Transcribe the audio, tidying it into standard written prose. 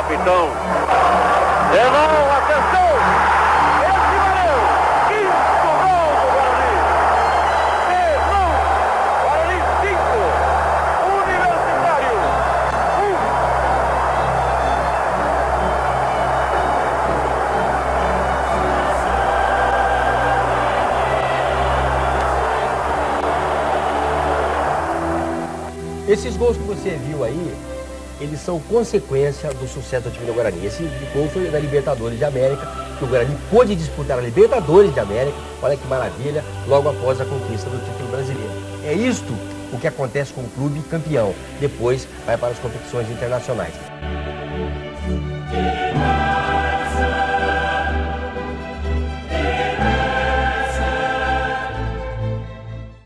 capitão. Delon, atenção! Esse valeu! Quinto gol do Guarani! Delon, Guarani 5, Universitário 1. Esses gols que você viu aí, eles são consequência do sucesso do time do Guarani. Esse gol foi da Libertadores de América, que o Guarani pôde disputar a Libertadores de América, olha que maravilha, logo após a conquista do título brasileiro. É isto o que acontece com o clube campeão, depois vai para as competições internacionais.